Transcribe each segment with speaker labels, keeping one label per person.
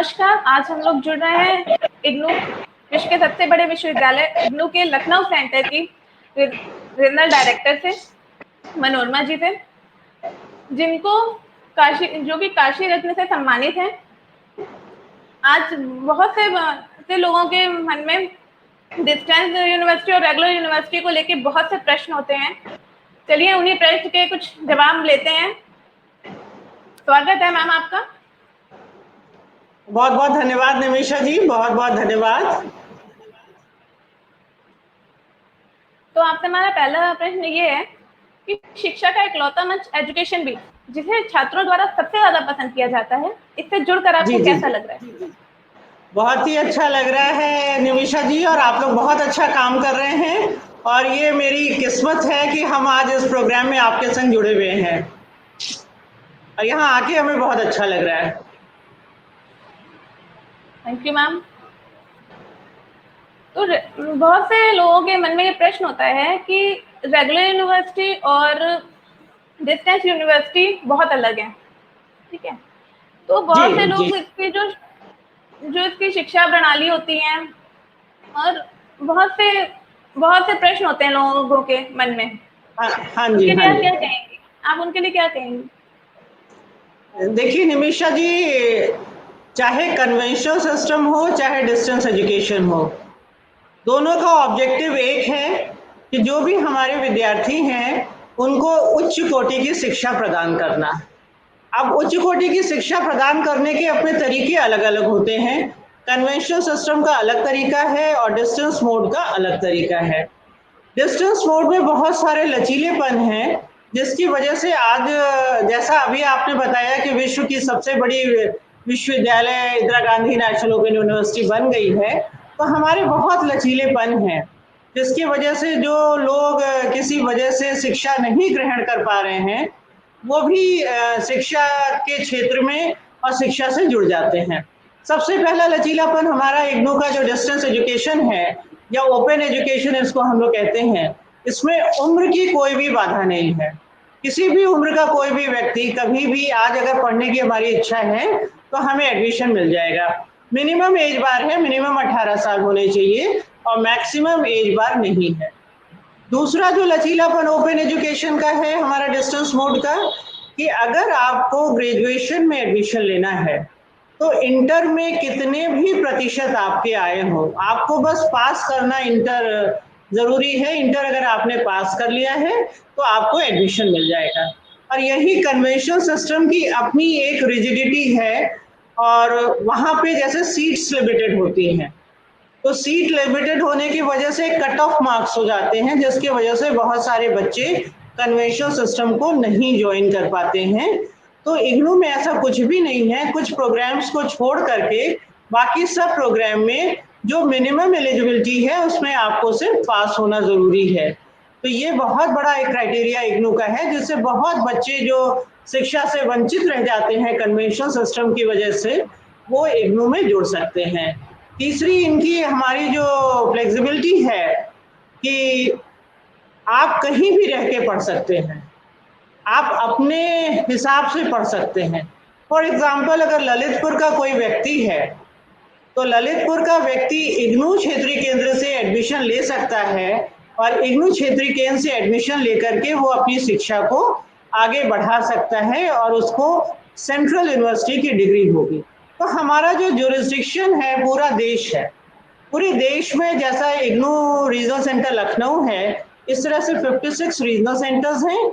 Speaker 1: नमस्कार, आज हम लोग जुड़ रहे हैं इग्नू विश्व के सबसे बड़े विश्वविद्यालय इग्नू के लखनऊ सेंटर की रीजनल डायरेक्टर से मनोरमा जी से, जिनको जो कि काशी रत्न से सम्मानित हैं। आज बहुत से लोगों के मन में डिस्टेंस यूनिवर्सिटी और रेगुलर यूनिवर्सिटी को लेके बहुत से प्रश्न होते हैं। चलिए उन्हीं प्रश्न के कुछ जवाब लेते हैं। स्वागत है मैम आपका।
Speaker 2: बहुत बहुत धन्यवाद निमिषा जी, बहुत बहुत धन्यवाद।
Speaker 1: तो आपसे हमारा पहला प्रश्न ये है कि शिक्षा का इकलौता मंच एजुकेशन बीट, जिसे छात्रों द्वारा सबसे ज्यादा पसंद किया जाता है, इससे जुड़कर आपको कैसा लग रहा है?
Speaker 2: बहुत ही अच्छा लग रहा है निमिषा जी, और आप लोग बहुत अच्छा काम कर रहे हैं और ये मेरी किस्मत है कि हम आज इस प्रोग्राम में आपके संग जुड़े हुए हैं और यहाँ आके हमें बहुत अच्छा लग रहा है।
Speaker 1: Thank you ma'am. तो बहुत से लोगों के मन में ये प्रश्न होता है कि रेगुलर यूनिवर्सिटी और डिस्टेंस यूनिवर्सिटी बहुत अलग है, ठीक है? तो बहुत से लोग इसकी जो इसकी शिक्षा प्रणाली होती है और बहुत से प्रश्न होते हैं लोगों के मन में।
Speaker 2: हाँ जी,
Speaker 1: उनके लिए आप क्या कहेंगे? आप उनके लिए क्या कहेंगे?
Speaker 2: देखिए निमिषा जी, चाहे कन्वेंशनल सिस्टम हो चाहे डिस्टेंस एजुकेशन हो, दोनों का ऑब्जेक्टिव एक है कि जो भी हमारे विद्यार्थी हैं उनको उच्च कोटि की शिक्षा प्रदान करना। अब उच्च कोटि की शिक्षा प्रदान करने के अपने तरीके अलग अलग होते हैं। कन्वेंशनल सिस्टम का अलग तरीका है और डिस्टेंस मोड का अलग तरीका है। डिस्टेंस मोड में बहुत सारे लचीलेपन हैं, जिसकी वजह से आज जैसा अभी आपने बताया कि विश्व की सबसे बड़ी विश्वविद्यालय Indira Gandhi national open university बन गई है, तो हमारे बहुत लचीलेपन हैं, जिसकी वजह से जो लोग किसी वजह से शिक्षा नहीं ग्रहण कर पा रहे हैं वो भी शिक्षा के क्षेत्र में और शिक्षा से जुड़ जाते हैं। सबसे पहला लचीलापन हमारा इग्नू का जो डिस्टेंस एजुकेशन है या ओपन एजुकेशन इसको हम लोग कहते हैं, इसमें उम्र की कोई भी बाधा नहीं है। किसी भी उम्र का कोई भी व्यक्ति कभी भी आज अगर पढ़ने की हमारी इच्छा है तो हमें एडमिशन मिल जाएगा। मिनिमम एज बार है, मिनिमम 18 साल होने चाहिए और मैक्सिमम एज बार नहीं है। दूसरा जो लचीलापन ओपन एजुकेशन का है हमारा डिस्टेंस मोड का, कि अगर आपको ग्रेजुएशन में एडमिशन लेना है तो इंटर में कितने भी प्रतिशत आपके आए हो, आपको बस पास करना इंटर जरूरी है। इंटर अगर आपने पास कर लिया है तो आपको एडमिशन मिल जाएगा। और यही कन्वेंशनल सिस्टम की अपनी एक रिजिडिटी है और वहां पे जैसे सीट्स लिमिटेड होती हैं, तो सीट लिमिटेड होने की वजह से कट ऑफ मार्क्स हो जाते हैं, जिसकी वजह से बहुत सारे बच्चे कन्वेंशनल सिस्टम को नहीं ज्वाइन कर पाते हैं। तो इग्नू में ऐसा कुछ भी नहीं है। कुछ प्रोग्राम्स को छोड़ करके बाकी सब प्रोग्राम में जो मिनिमम एलिजिबिलिटी है उसमें आपको सिर्फ पास होना जरूरी है। तो ये बहुत बड़ा एक क्राइटेरिया इग्नू का है, जिससे बहुत बच्चे जो शिक्षा से वंचित रह जाते हैं कन्वेंशनल सिस्टम की वजह से, वो इग्नू में जुड़ सकते हैं। तीसरी इनकी हमारी जो फ्लेक्सिबिलिटी है कि आप कहीं भी रह के पढ़ सकते हैं, आप अपने हिसाब से पढ़ सकते हैं। फॉर एग्जाम्पल अगर ललितपुर का कोई व्यक्ति है तो ललितपुर का व्यक्ति इग्नू क्षेत्रीय केंद्र से एडमिशन ले सकता है और इग्नू क्षेत्रीय केंद्र से एडमिशन लेकर के वो अपनी शिक्षा को आगे बढ़ा सकता है और उसको सेंट्रल यूनिवर्सिटी की डिग्री होगी। तो हमारा जो जुरिस्डिक्शन है पूरा देश है, पूरे देश में जैसा इग्नू रीजनल सेंटर लखनऊ है इस तरह से 56 रीजनल सेंटर्स हैं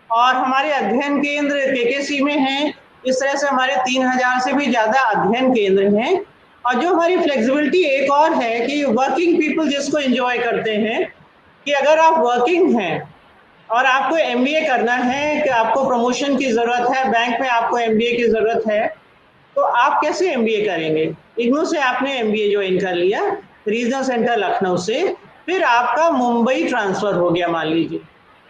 Speaker 2: और हमारे अध्ययन केंद्र केकेसी में हैं। इस तरह से हमारे 3000 से भी ज्यादा अध्ययन केंद्र हैं। और जो हमारी फ्लेक्सिबिलिटी एक और है कि वर्किंग पीपल जिसको एंजॉय करते हैं, कि अगर आप वर्किंग हैं और आपको एमबीए करना है, कि आपको प्रमोशन की जरूरत है, बैंक में आपको एमबीए की जरूरत है, तो आप कैसे एमबीए करेंगे? इग्नू से आपने एमबीए ज्वाइन कर लिया रीजनल सेंटर लखनऊ से, फिर आपका मुंबई ट्रांसफर हो गया मान लीजिए।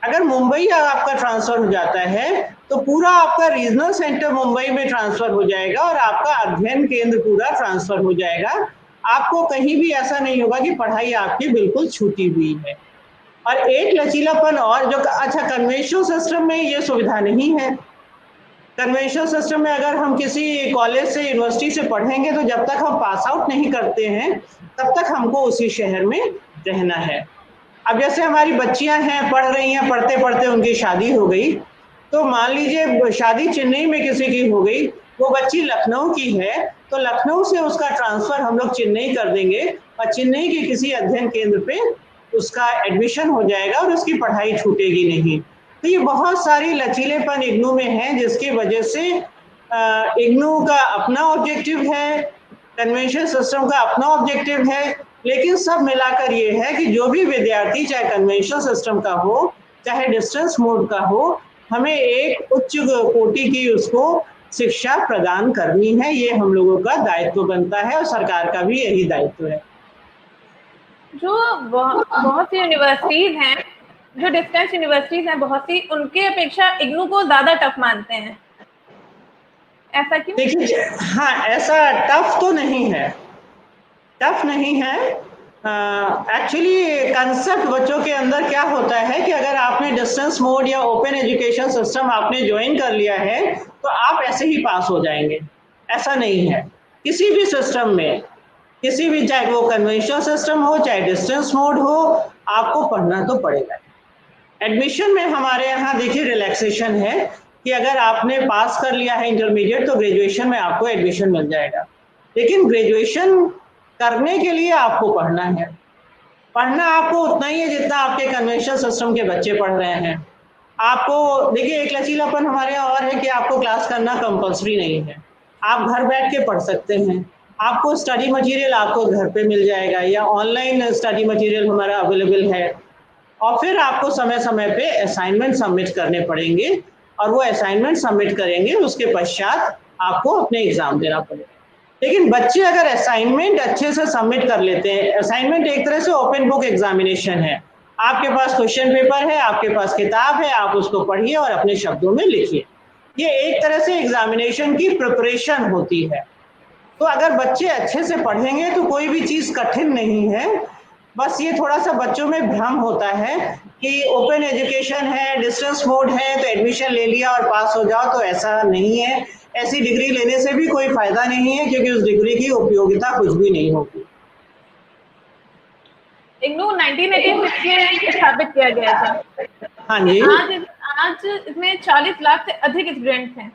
Speaker 2: अगर मुंबई आपका ट्रांसफर हो जाता है तो पूरा आपका रीजनल सेंटर मुंबई में ट्रांसफर हो जाएगा और आपका अध्ययन केंद्र पूरा ट्रांसफर हो जाएगा। आपको कहीं भी ऐसा नहीं होगा कि पढ़ाई आपकी बिल्कुल छूटी हुई है। और एक लचीलापन और जो, अच्छा कन्वेंशनल सिस्टम में ये सुविधा नहीं है। कन्वेंशनल सिस्टम में अगर हम किसी कॉलेज से यूनिवर्सिटी से पढ़ेंगे तो जब तक हम पास आउट नहीं करते हैं तब तक हमको उसी शहर में रहना है। अब जैसे हमारी बच्चियां हैं, पढ़ रही हैं, पढ़ते पढ़ते उनकी शादी हो गई, तो मान लीजिए शादी चेन्नई में किसी की हो गई, वो बच्ची लखनऊ की है, तो लखनऊ से उसका ट्रांसफर हम लोग चेन्नई कर देंगे और चेन्नई के किसी अध्ययन केंद्र पे उसका एडमिशन हो जाएगा और उसकी पढ़ाई छूटेगी नहीं। तो ये बहुत सारी लचीलेपन इग्नू में है जिसकी वजह से इग्नू का अपना ऑब्जेक्टिव है, कन्वेंशन सिस्टम का अपना ऑब्जेक्टिव है, लेकिन सब मिलाकर ये है कि जो भी विद्यार्थी चाहे कन्वेंशन सिस्टम का हो चाहे डिस्टेंस मोड का हो, हमें एक उच्च कोटि की उसको शिक्षा प्रदान करनी है। ये हम लोगों का दायित्व बनता है और सरकार का भी यही दायित्व है।
Speaker 1: जो बहुत सी यूनिवर्सिटीज हैं, जो डिस्टेंस यूनिवर्सिटीज हैं बहुत सी, उनके अपेक्षा इग्नू को ज्यादा टफ मानते हैं, ऐसा क्यों?
Speaker 2: देखिए, हाँ, ऐसा टफ तो नहीं है, टफ नहीं है। एक्चुअली कंसेप्ट बच्चों के अंदर क्या होता है कि अगर आपने डिस्टेंस मोड या ओपन एजुकेशन सिस्टम आपने ज्वाइन कर लिया है तो आप ऐसे ही पास हो जाएंगे, ऐसा नहीं है। किसी भी सिस्टम में, किसी भी, चाहे वो कन्वेंशनल सिस्टम हो चाहे डिस्टेंस मोड हो, आपको पढ़ना तो पड़ेगा। एडमिशन में हमारे यहाँ देखिए रिलैक्सेशन है कि अगर आपने पास कर लिया है इंटरमीडिएट तो ग्रेजुएशन में आपको एडमिशन मिल जाएगा, लेकिन ग्रेजुएशन करने के लिए आपको पढ़ना है। पढ़ना आपको उतना ही है जितना आपके कन्वेंशनल सिस्टम के बच्चे पढ़ रहे हैं। आपको देखिए एक लचीलापन हमारे यहाँ और है कि आपको क्लास करना कंपल्सरी नहीं है, आप घर बैठ के पढ़ सकते हैं। आपको स्टडी मटेरियल आपको घर पे मिल जाएगा या ऑनलाइन स्टडी मटेरियल हमारा अवेलेबल है, और फिर आपको समय समय पे असाइनमेंट सबमिट करने पड़ेंगे और वो असाइनमेंट सबमिट करेंगे, उसके पश्चात आपको अपने एग्जाम देना पड़ेगा। लेकिन बच्चे अगर असाइनमेंट अच्छे से सबमिट कर लेते हैं, असाइनमेंट एक तरह से ओपन बुक एग्जामिनेशन है, आपके पास क्वेश्चन पेपर है, आपके पास किताब है, आप उसको पढ़िए और अपने शब्दों में लिखिए। ये एक तरह से एग्जामिनेशन की प्रिपरेशन होती है। तो अगर बच्चे अच्छे से पढ़ेंगे तो कोई भी चीज कठिन नहीं है। बस ये थोड़ा सा बच्चों में भ्रम होता है कि ओपन एजुकेशन है, डिस्टेंस मोड है तो एडमिशन ले लिया और पास हो जाओ, तो ऐसा नहीं है। ऐसी डिग्री लेने से भी कोई फायदा नहीं है क्योंकि उस डिग्री की उपयोगिता कुछ भी नहीं होगी।
Speaker 1: इग्नू 1986 में स्थापित किया गया था।
Speaker 2: हाँ जी,
Speaker 1: आज इसमें 40 लाख से अधिक स्टूडेंट्स हैं।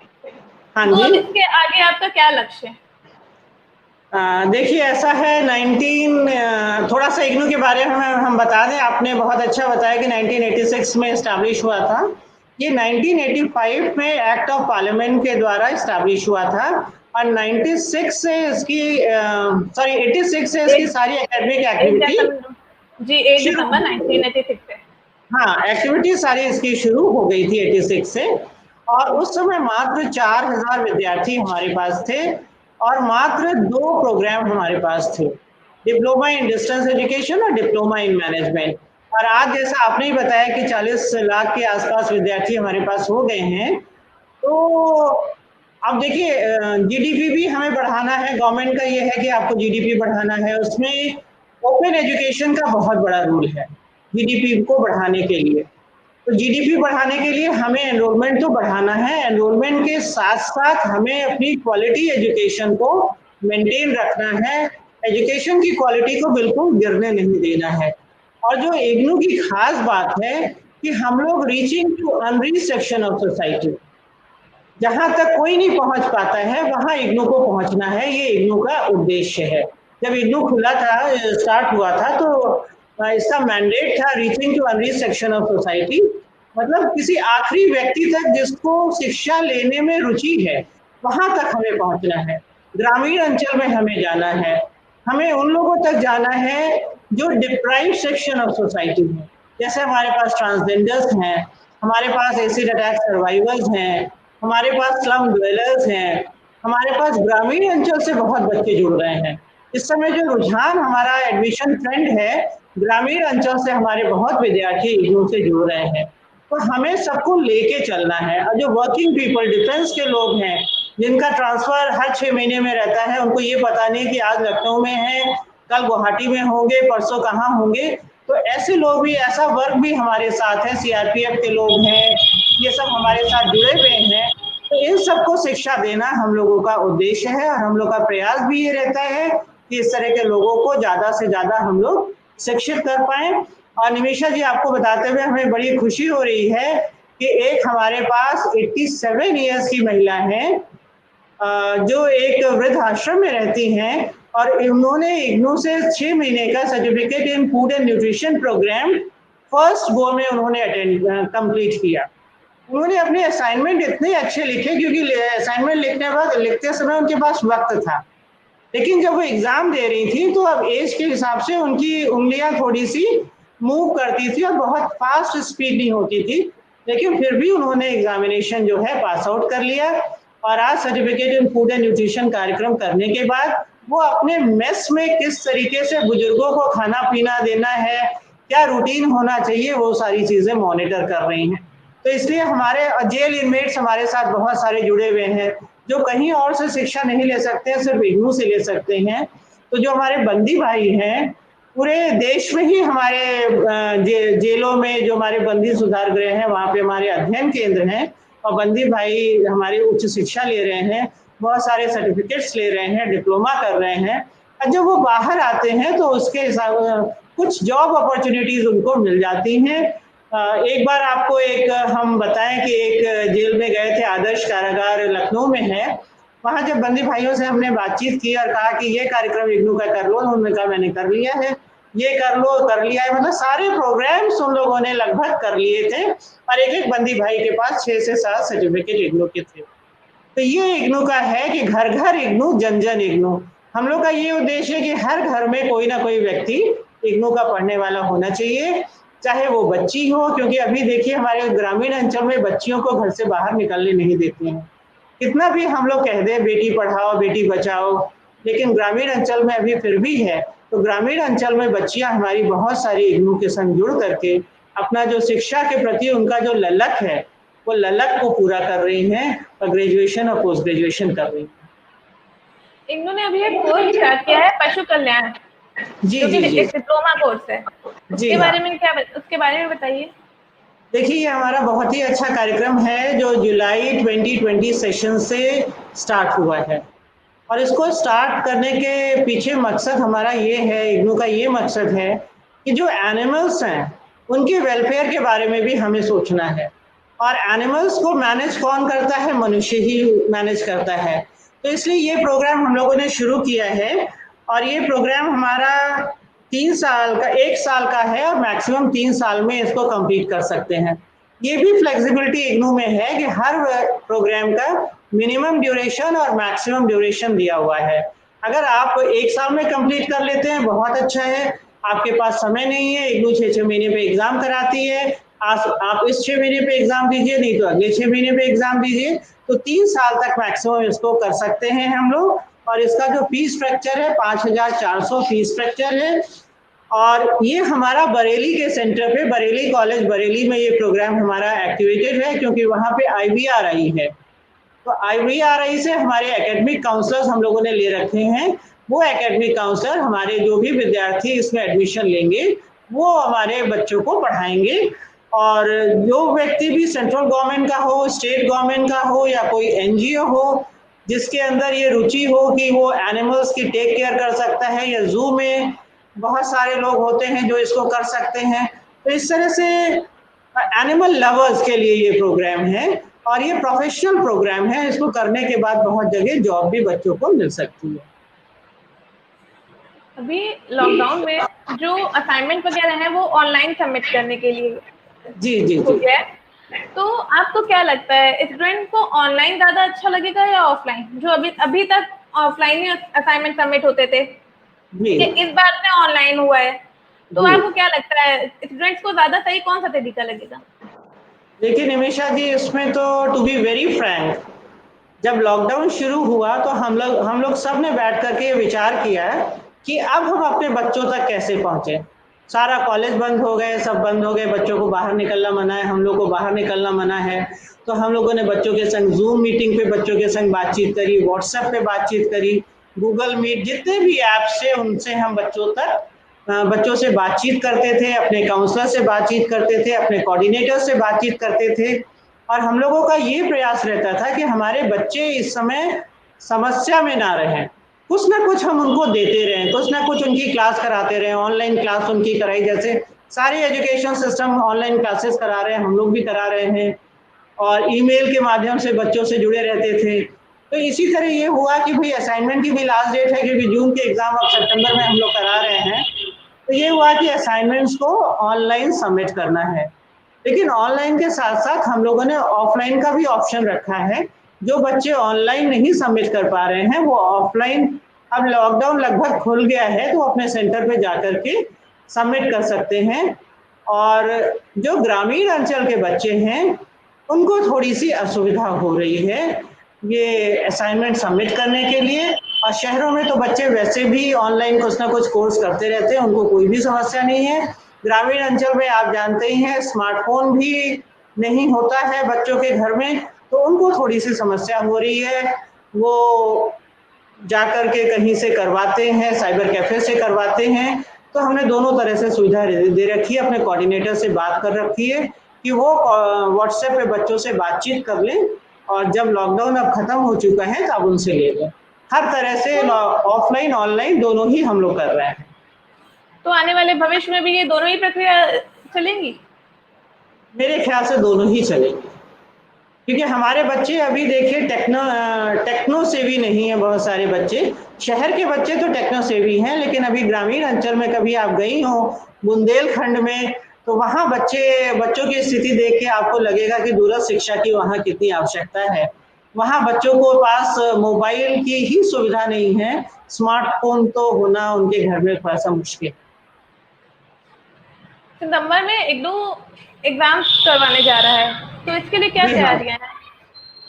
Speaker 2: हाँ
Speaker 1: तो अब
Speaker 2: जी।
Speaker 1: इसके आगे आपका क्या लक्ष्य है?
Speaker 2: देखिए ऐसा है, 19 थोड़ा सा इग्नू के बारे में हम बता दें। आपने बहुत अच्छा बताया कि 1986 में इस्टेब्लिश हुआ था। ये 1985 में एक्ट ऑफ पार्लियामेंट के द्वारा इस्टेब्लिश हुआ था और 96 से इसकी 86 से इसकी सारी एकेडमिक एक्टिविटी
Speaker 1: जी 1 दिसंबर 1986 से।
Speaker 2: हाँ, एक्टिविटी सारी इसकी शुरू हो गई थी 86 से, और उस समय मात्र 4000 विद्यार्थी हमारे पास थे और मात्र 2 प्रोग्राम हमारे पास थे, डिप्लोमा इन डिस्टेंस एजुकेशन और डिप्लोमा इन मैनेजमेंट। और आज जैसा आपने ही बताया कि 40 लाख के आसपास विद्यार्थी हमारे पास हो गए हैं। तो अब देखिए जीडीपी भी हमें बढ़ाना है, गवर्नमेंट का ये है कि आपको जीडीपी बढ़ाना है, उसमें ओपन एजुकेशन का बहुत बड़ा रोल है जीडीपी को बढ़ाने के लिए। तो जीडीपी बढ़ाने के लिए हमें एनरोलमेंट तो बढ़ाना है, एनरोलमेंट के साथ साथ हमें अपनी क्वालिटी एजुकेशन को मेंटेन रखना है, एजुकेशन की क्वालिटी को बिल्कुल गिरने नहीं देना है। और जो इग्नू की खास बात है कि हम लोग reaching to unreached section of society, जहां तक कोई नहीं पहुंच पाता है वहां इग्नू को पहुंचना है, ये इग्नू का उद्देश्य है। जब इग्नू खुला था, स्टार्ट हुआ था, तो इसका मैंडेट था reaching to unreached section of society, मतलब किसी आखिरी व्यक्ति तक जिसको शिक्षा लेने में रुचि है वहां तक हमें पहुंचना है। ग्रामीण अंचल में हमें जाना है, हमें उन लोगों तक जाना है जो डिप्राइव सेक्शन ऑफ सोसाइटी है, जैसे हमारे पास ट्रांसजेंडर्स हैं, हमारे पास एसिड अटैक सर्वाइवर्स हैं, हमारे पास स्लम ड्वेलर्स हैं, हमारे पास ग्रामीण अंचल से बहुत बच्चे जुड़ रहे हैं। इस समय जो रुझान हमारा एडमिशन ट्रेंड है, ग्रामीण अंचल से हमारे बहुत विद्यार्थी इग्नू से जुड़ रहे हैं। तो हमें सबको लेके चलना है। और जो वर्किंग पीपल, डिफेंस के लोग हैं जिनका ट्रांसफर हर 6 महीने में रहता है, उनको ये पता नहीं कि आज लखनऊ में है, कल गुवाहाटी में होंगे, परसों कहाँ होंगे। तो ऐसे लोग भी, ऐसा वर्ग भी हमारे साथ है, सीआरपीएफ के लोग हैं, ये सब हमारे साथ जुड़े हुए हैं। तो इन सबको शिक्षा देना हम लोगों का उद्देश्य है और हम लोग का प्रयास भी ये रहता है कि इस तरह के लोगों को ज़्यादा से ज़्यादा हम लोग शिक्षित कर पाएँ। और निमिषा जी, आपको बताते हुए हमें बड़ी खुशी हो रही है कि एक हमारे पास 87 ईयर्स की महिला हैं जो एक वृद्ध आश्रम में रहती हैं और उन्होंने इग्नू से 6 महीने का certificate in food and nutrition program first go में उन्होंने अटेंड कंप्लीट किया। उन्होंने अपने असाइनमेंट इतने अच्छे लिखे क्योंकि असाइनमेंट लिखते समय उनके पास वक्त था, लेकिन जब वो एग्जाम दे रही थी तो अब एज के हिसाब से उनकी उंगलियां थोड़ी सी मूव करती थी और बहुत फास्ट स्पीड नहीं होती थी, लेकिन फिर भी उन्होंने एग्जामिनेशन जो है पास आउट कर लिया। और आज certificate in food and nutrition कार्यक्रम करने के बाद वो अपने मेस में किस तरीके से बुजुर्गों को खाना पीना देना है, क्या रूटीन होना चाहिए, वो सारी चीजें मॉनिटर कर रही हैं। तो इसलिए हमारे जेल इनमेट्स हमारे साथ बहुत सारे जुड़े हुए हैं जो कहीं और से शिक्षा नहीं ले सकते हैं, सिर्फ इग्नू से ले सकते हैं। तो जो हमारे बंदी भाई हैं पूरे देश में ही हमारे जेलों में जो हमारे बंदी सुधार गृह हैं वहाँ पे हमारे अध्ययन केंद्र हैं और बंदी भाई हमारी उच्च शिक्षा ले रहे हैं, बहुत सारे सर्टिफिकेट्स ले रहे हैं, डिप्लोमा कर रहे हैं। और जब वो बाहर आते हैं तो उसके हिसाब कुछ जॉब अपॉर्चुनिटीज उनको मिल जाती हैं। एक बार आपको एक हम बताएं कि एक जेल में गए थे, आदर्श कारागार लखनऊ में है। वहाँ जब बंदी भाइयों से हमने बातचीत की और कहा कि ये कार्यक्रम इग्नू का कर लो, उन्होंने कहा मैंने कर लिया है, ये कर लो, कर लिया है, मतलब सारे प्रोग्राम्स उन लोगों ने लगभग कर लिए थे और एक एक बंदी भाई के पास 6 से 7 सर्टिफिकेट इग्नू के थे। तो ये इग्नू का है कि घर घर इग्नू, जन जन इग्नू। हम लोग का ये उद्देश्य है कि हर घर में कोई ना कोई व्यक्ति इग्नू का पढ़ने वाला होना चाहिए, चाहे वो बच्ची हो, क्योंकि अभी देखिए हमारे ग्रामीण अंचल में बच्चियों को घर से बाहर निकलने नहीं देते हैं। कितना भी हम लोग कह दें बेटी पढ़ाओ बेटी बचाओ, लेकिन ग्रामीण अंचल में अभी फिर भी है। तो ग्रामीण अंचल में बच्चियां हमारी बहुत सारी इग्नू के संग जुड़ करके अपना जो शिक्षा के प्रति उनका जो ललक है वो ललक को पूरा कर रही हैं और ग्रेजुएशन और पोस्ट ग्रेजुएशन कर रही हैं।
Speaker 1: इग्नू ने अभी एक कोर्स स्टार्ट किया है पशु कल्याण,
Speaker 2: जी
Speaker 1: जो कि
Speaker 2: जी जी
Speaker 1: एक डिप्लोमा कोर्स है।
Speaker 2: जी
Speaker 1: उसके
Speaker 2: हाँ,
Speaker 1: बारे में उसके बारे में बताइए।
Speaker 2: देखिए ये हमारा बहुत ही अच्छा कार्यक्रम है जो जुलाई 2020 सेशन से स्टार्ट हुआ है और इसको स्टार्ट करने के पीछे मकसद हमारा ये है, इग्नू का ये मकसद है कि जो एनिमल्स हैं उनके वेलफेयर के बारे में भी हमें सोचना है और एनिमल्स को मैनेज कौन करता है, मनुष्य ही मैनेज करता है। तो इसलिए ये प्रोग्राम हम लोगों ने शुरू किया है और ये प्रोग्राम हमारा 3 साल का, 1 साल का है और मैक्सिमम 3 साल में इसको कंप्लीट कर सकते हैं। ये भी फ्लेक्सिबिलिटी इग्नू में है कि हर प्रोग्राम का मिनिमम ड्यूरेशन और मैक्सिमम ड्यूरेशन दिया हुआ है। अगर आप 1 साल में कंप्लीट कर लेते हैं बहुत अच्छा है, आपके पास समय नहीं है, इग्नू 6-6 महीने पे एग्जाम कराती है, आप इस 6 महीने पे एग्जाम दीजिए, नहीं तो अगले 6 महीने पे एग्जाम दीजिए, तो 3 साल तक मैक्सिमम इसको कर सकते हैं हम लोग। और इसका जो फीस स्ट्रक्चर है 5,400 फीस स्ट्रक्चर है और ये हमारा बरेली के सेंटर पे, बरेली कॉलेज बरेली में ये प्रोग्राम हमारा एक्टिवेटेड है क्योंकि वहाँ पे IVRI है। तो IVRI से हमारे एकेडमिक काउंसलर्स हम लोगों ने ले रखे हैं। वो एकेडमिक काउंसलर हमारे जो भी विद्यार्थी इसमें एडमिशन लेंगे वो हमारे बच्चों को पढ़ाएंगे और जो व्यक्ति भी सेंट्रल गवर्नमेंट का हो, स्टेट गवर्नमेंट का हो या कोई NGO हो जिसके अंदर ये रुचि हो कि वो एनिमल्स की टेक केयर कर सकता है, या जू में बहुत सारे लोग होते हैं जो इसको कर सकते हैं, तो इस तरह से एनिमल लवर्स के लिए ये प्रोग्राम है और ये प्रोफेशनल प्रोग्राम है। इसको करने के बाद बहुत जगह जॉब भी बच्चों को मिल सकती है।
Speaker 1: अभी लॉकडाउन में जो असाइनमेंट वगैरह है वो ऑनलाइन सबमिट करने के लिए
Speaker 2: जी जी
Speaker 1: हो
Speaker 2: जी
Speaker 1: गया है। तो आपको क्या लगता है स्टूडेंट को ऑनलाइन ज्यादा अच्छा लगेगा या ऑफलाइन, जो अभी अभी तक ऑफलाइन ही असाइनमेंट सबमिट होते थे,
Speaker 2: जी
Speaker 1: कि इस बार में ऑनलाइन हुआ है, तो
Speaker 2: जी
Speaker 1: आपको क्या लगता है स्टूडेंट्स को ज्यादा सही कौन सा तरीका लगेगा?
Speaker 2: देखिए निमिषा जी, इसमें तो टू बी वेरी फ्रैंक, जब लॉकडाउन शुरू हुआ तो हम लोग सब ने बैठ करके ये विचार किया कि अब हम अपने बच्चों तक कैसे पहुंचे। सारा कॉलेज बंद हो गए, सब बंद हो गए, बच्चों को बाहर निकलना मना है, हम लोग को बाहर निकलना मना है। तो हम लोगों ने बच्चों के संग जूम मीटिंग पे बच्चों के संग बातचीत करी, व्हाट्सएप पे बातचीत करी, गूगल मीट, जितने भी ऐप्स से उनसे हम बच्चों से बातचीत करते थे, अपने काउंसलर से बातचीत करते थे, अपने कोऑर्डिनेटर से बातचीत करते थे और हम लोगों का ये प्रयास रहता था कि हमारे बच्चे इस समय समस्या में ना रहें, कुछ ना कुछ हम उनको देते रहें, कुछ ना कुछ उनकी क्लास कराते रहें, ऑनलाइन क्लास उनकी कराई, जैसे सारे एजुकेशन सिस्टम ऑनलाइन क्लासेस करा रहे हैं, हम लोग भी करा रहे हैं और ईमेल के माध्यम से बच्चों से जुड़े रहते थे। तो इसी तरह ये हुआ कि भाई असाइनमेंट की भी लास्ट डेट है, क्योंकि जून के एग्जाम अब सितंबर में हम लोग करा रहे हैं, तो ये हुआ कि असाइनमेंट्स को ऑनलाइन सबमिट करना है। लेकिन ऑनलाइन के साथ साथ हम लोगों ने ऑफलाइन का भी ऑप्शन रखा है। जो बच्चे ऑनलाइन नहीं सबमिट कर पा रहे हैं वो ऑफलाइन, अब लॉकडाउन लगभग खुल गया है तो अपने सेंटर पे जाकर के सबमिट कर सकते हैं। और जो ग्रामीण अंचल के बच्चे हैं उनको थोड़ी सी असुविधा हो रही है ये असाइनमेंट सबमिट करने के लिए। और शहरों में तो बच्चे वैसे भी ऑनलाइन कुछ ना कुछ कोर्स करते रहते हैं, उनको कोई भी समस्या नहीं है। ग्रामीण अंचल में आप जानते ही हैं स्मार्टफोन भी नहीं होता है बच्चों के घर में, तो उनको थोड़ी सी समस्या हो रही है। वो जाकर के कहीं से करवाते हैं, साइबर कैफे से करवाते हैं। तो हमने दोनों तरह से सुविधा दे रखी है, अपने कोऑर्डिनेटर से बात कर रखी है कि वो व्हाट्सएप पे बच्चों से बातचीत कर लें और जब लॉकडाउन अब खत्म हो चुका है तब उनसे ले लें। हर तरह से
Speaker 1: तो
Speaker 2: ऑफलाइन ऑनलाइन दोनों ही हम लोग कर रहे हैं।
Speaker 1: तो आने वाले भविष्य में भी ये दोनों ही प्रक्रिया चलेंगी?
Speaker 2: मेरे ख्याल से दोनों ही चलेंगे, क्योंकि हमारे बच्चे अभी देखिए टेक्नो सेवी नहीं है। बहुत सारे बच्चे, शहर के बच्चे तो टेक्नो सेवी हैं, लेकिन अभी ग्रामीण अंचल में कभी आप गई हो बुंदेलखंड में, तो वहाँ बच्चों की स्थिति देख के आपको लगेगा कि दूरस्थ शिक्षा की वहाँ कितनी आवश्यकता है। वहाँ बच्चों को पास मोबाइल की ही सुविधा नहीं है, स्मार्टफोन तो होना उनके घर में थोड़ा सा मुश्किल।
Speaker 1: सितंबर में एक दो एग्जाम्स करवाने जा रहा है, तो इसके लिए क्या
Speaker 2: जी हाँ,
Speaker 1: तैयारियां हैं?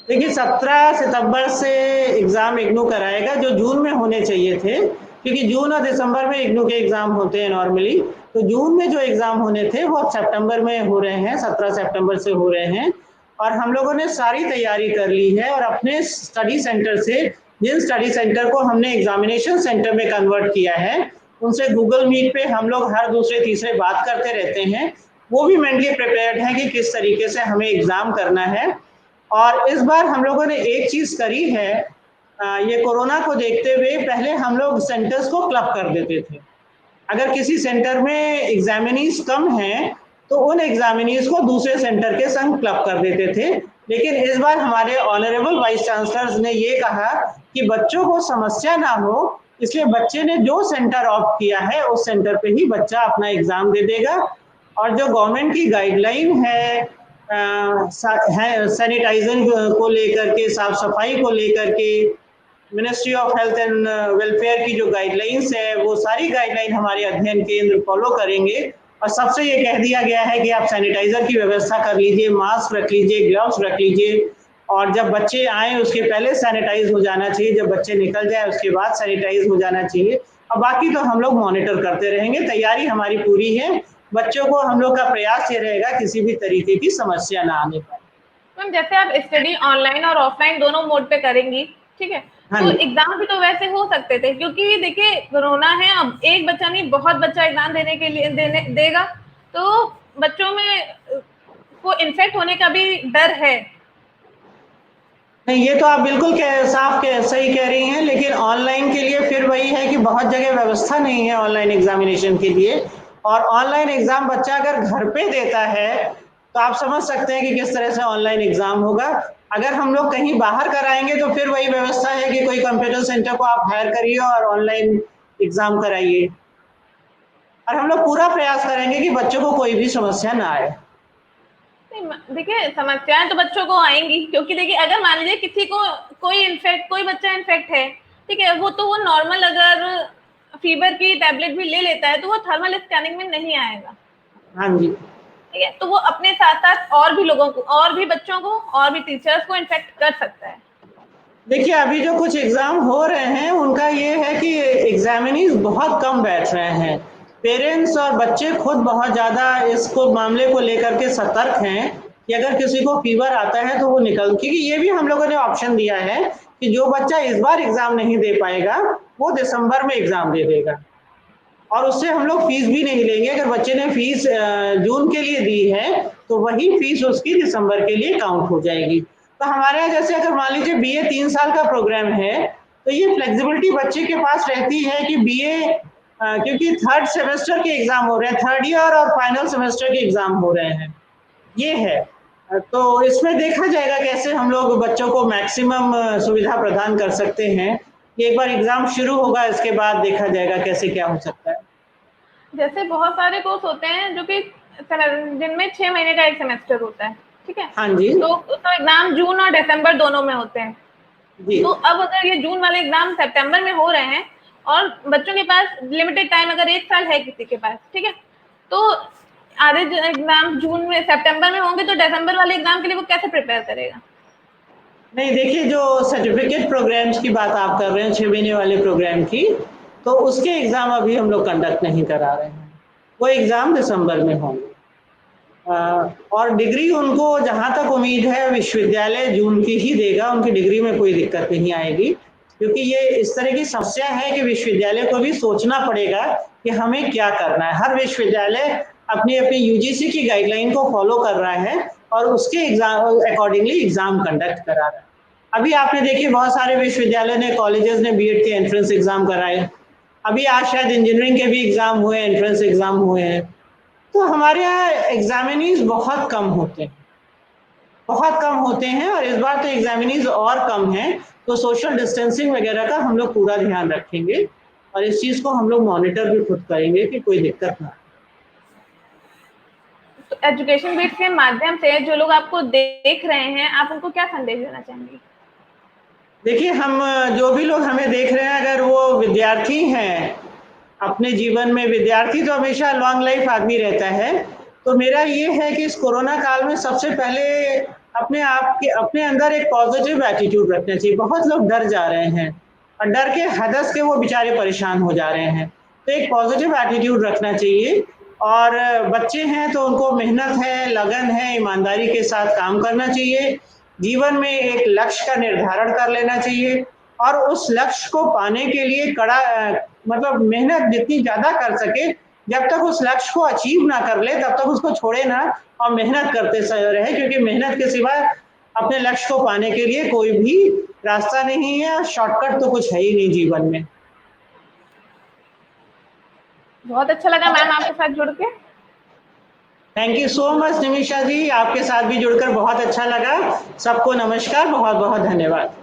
Speaker 2: देखिए 17 सितंबर से एग्जाम इग्नू कराएगा, जो जून में होने चाहिए थे, क्योंकि जून और दिसंबर में इग्नू के एग्जाम होते हैं नॉर्मली। तो जून में जो एग्जाम होने थे वो अब सितंबर में हो रहे हैं, 17 सितंबर से हो रहे हैं। और हम लोगों ने सारी तैयारी कर ली है और अपने स्टडी सेंटर से, जिन स्टडी सेंटर को हमने एग्जामिनेशन सेंटर में कन्वर्ट किया है, उनसे गूगल मीट पे हम लोग हर दूसरे तीसरे बात करते रहते हैं। वो भी मेंटली प्रिपेयर्ड है कि किस तरीके से हमें एग्जाम करना है। और इस बार हम लोगों ने एक चीज करी है, ये कोरोना को देखते हुए पहले हम लोग सेंटर्स को क्लब कर देते थे। अगर किसी सेंटर में एग्जामिनीज कम हैं तो उन एग्जामिनीज को दूसरे सेंटर के संग क्लब कर देते थे। लेकिन इस बार हमारे ऑनरेबल वाइस चांसलर ने ये कहा कि बच्चों को समस्या ना हो, इसलिए बच्चे ने जो सेंटर ऑप्ट किया है उस सेंटर पे ही बच्चा अपना एग्जाम दे देगा। और जो गवर्नमेंट की गाइडलाइन है सैनिटाइजर को लेकर के, साफ सफाई को लेकर के, ministry of health and welfare की जो गाइडलाइंस है वो सारी गाइडलाइन हमारे अध्ययन केंद्र फॉलो करेंगे। और सबसे ये कह दिया गया है कि आप सैनिटाइजर की व्यवस्था कर लीजिए, मास्क रख लीजिए, ग्लव्स रख लीजिए, और जब बच्चे आए उसके पहले सैनिटाइज हो जाना चाहिए, जब बच्चे निकल जाए उसके बाद सैनिटाइज हो जाना चाहिए। और बाकी तो हम लोग मॉनिटर करते रहेंगे, तैयारी हमारी पूरी है। बच्चों को हम लोग का प्रयास ये रहेगा किसी भी तरीके की समस्या ना आने पाए।
Speaker 1: मैम, जैसे आप स्टडी ऑनलाइन और ऑफलाइन दोनों मोड पे करेंगी, ठीक है,
Speaker 2: हाँ
Speaker 1: तो
Speaker 2: जी,
Speaker 1: एग्जाम भी तो वैसे हो सकते थे, क्योंकि देखिए कोरोना है, अब एक बच्चा नहीं बहुत बच्चा एग्जाम देने के लिए देगा, तो बच्चों में को इन्फेक्ट होने का भी डर है।
Speaker 2: नहीं ये तो आप बिल्कुल सही कह रही हैं, लेकिन ऑनलाइन के लिए फिर वही है कि बहुत जगह व्यवस्था नहीं है ऑनलाइन एग्जामिनेशन के लिए। और ऑनलाइन एग्जाम बच्चा अगर घर पे देता है तो आप समझ सकते हैं कि किस तरह से ऑनलाइन एग्जाम होगा। अगर हम लोग कहीं बाहर कराएंगे तो फिर वही व्यवस्था है कि कोई कंप्यूटर सेंटर को आप हायर करिए और ऑनलाइन एग्जाम कराइए। और हम लोग पूरा प्रयास करेंगे कि बच्चों को कोई भी समस्या ना आए।
Speaker 1: देखिए समस्याएं तो बच्चों को आएंगी, क्योंकि देखिए अगर मान लीजिए किसी को कोई बच्चा इन्फेक्ट है, ठीक है, वो नॉर्मल अगर फीवर की टैबलेट भी ले लेता है तो वो थर्मल स्कैनिंग में नहीं आएगा।
Speaker 2: हाँ जी,
Speaker 1: ठीक है, तो वो अपने साथ साथ और भी लोगों को, और भी बच्चों को, और भी टीचर्स को इन्फेक्ट कर सकता है।
Speaker 2: देखिए अभी जो कुछ एग्जाम हो रहे हैं उनका ये है कि एग्जामिनीज बहुत कम बैठ रहे हैं। पेरेंट्स और बच्चे खुद बहुत ज़्यादा इसको मामले को लेकर के सतर्क हैं कि अगर किसी को फीवर आता है तो वो क्योंकि ये भी हम लोगों ने ऑप्शन दिया है कि जो बच्चा इस बार एग्जाम नहीं दे पाएगा वो दिसंबर में एग्जाम दे देगा। और उससे हम लोग फीस भी नहीं लेंगे। अगर बच्चे ने फीस जून के लिए दी है तो वही फीस उसकी दिसंबर के लिए काउंट हो जाएगी। तो हमारे यहाँ जैसे अगर मान लीजिए बीए 3 साल का प्रोग्राम है, तो ये फ्लेक्सिबिलिटी बच्चे के पास रहती है कि बीए क्योंकि थर्ड सेमेस्टर के एग्जाम हो रहे हैं, थर्ड ईयर और फाइनल सेमेस्टर के एग्जाम हो रहे हैं, ये है। तो इसमें देखा जाएगा कैसे हम लोग बच्चों को मैक्सिमम सुविधा प्रदान कर सकते हैं। एक बार एग्जाम शुरू होगा, इसके बाद देखा जाएगा कैसे क्या हो सकता है।
Speaker 1: जैसे बहुत सारे कोर्स होते हैं जो कि जिनमें 6 महीने का एक सेमेस्टर होता है, ठीक है?
Speaker 2: हाँ जी।
Speaker 1: तो उसका एग्जाम जून और दिसंबर दोनों में होते हैं।
Speaker 2: जी।
Speaker 1: तो अब अगर ये जून वाले एग्जाम सितंबर में हो रहे हैं और बच्चों के पास लिमिटेड टाइम अगर 1 साल है किसी के पास, ठीक है? तो आधे एग्जाम जून में सितंबर में होंगे, तो दिसंबर वाले एग्जाम के लिए वो कैसे प्रिपेयर करेगा?
Speaker 2: नहीं, देखिए, जो सर्टिफिकेट प्रोग्राम्स की बात आप कर रहे हैं 6 महीने वाले प्रोग्राम की, तो उसके एग्ज़ाम अभी हम लोग कंडक्ट नहीं करा रहे हैं। वो एग्ज़ाम दिसंबर में होंगे। और डिग्री उनको जहाँ तक उम्मीद है विश्वविद्यालय जून की ही देगा, उनकी डिग्री में कोई दिक्कत नहीं आएगी। क्योंकि ये इस तरह की समस्या है कि विश्वविद्यालय को भी सोचना पड़ेगा कि हमें क्या करना है। हर विश्वविद्यालय अपनी-अपनी यूजीसी की गाइडलाइन को फॉलो कर रहा है और उसके एग्ज़ाम अकॉर्डिंगली एग्ज़ाम कंडक्ट करा रहा है। अभी आपने देखिए बहुत सारे विश्वविद्यालय ने, कॉलेजेस ने बीएड के एंट्रेंस एग्ज़ाम कराए। अभी आज शायद इंजीनियरिंग के भी एग्ज़ाम हुए, एंट्रेंस एग्ज़ाम हुए हैं। तो हमारे यहाँ एग्जामिनीज बहुत कम होते हैं, बहुत कम होते हैं, और इस बार तो एग्जामिनीज और कम हैं। तो सोशल डिस्टेंसिंग वगैरह का हम लोग पूरा ध्यान रखेंगे और इस चीज़ को हम लोग मॉनिटर भी खुद करेंगे कि कोई दिक्कत ना आए।
Speaker 1: तो एजुकेशन बीट के माध्यम से जो लोग आपको देख रहे हैं, आप उनको क्या संदेश देना चाहेंगे?
Speaker 2: देखिए, हम जो भी लोग हमें देख रहे हैं, अगर वो विद्यार्थी हैं, अपने जीवन में विद्यार्थी तो हमेशा लॉन्ग लाइफ आदमी रहता है। तो मेरा ये है कि इस कोरोना काल में सबसे पहले अपने आप के अपने अंदर एक पॉजिटिव एटीट्यूड रखना चाहिए। बहुत लोग डर जा रहे हैं और डर के हदस के वो बेचारे परेशान हो जा रहे हैं। तो एक पॉजिटिव एटीट्यूड रखना चाहिए, और बच्चे हैं तो उनको मेहनत है, लगन है, ईमानदारी के साथ काम करना चाहिए। जीवन में एक लक्ष्य का निर्धारण कर लेना चाहिए और उस लक्ष्य को पाने के लिए कड़ा मतलब मेहनत जितनी ज़्यादा कर सके, जब तक उस लक्ष्य को अचीव ना कर ले तब तक उसको छोड़े ना और मेहनत करते रहे, क्योंकि मेहनत के सिवा अपने लक्ष्य को पाने के लिए कोई भी रास्ता नहीं है, शॉर्टकट तो कुछ है ही नहीं जीवन में।
Speaker 1: बहुत अच्छा लगा मैम आपके साथ जुड़ के।
Speaker 2: Thank you so much Nimisha ji, आपके साथ भी जुड़कर बहुत अच्छा लगा। सबको नमस्कार, बहुत बहुत धन्यवाद।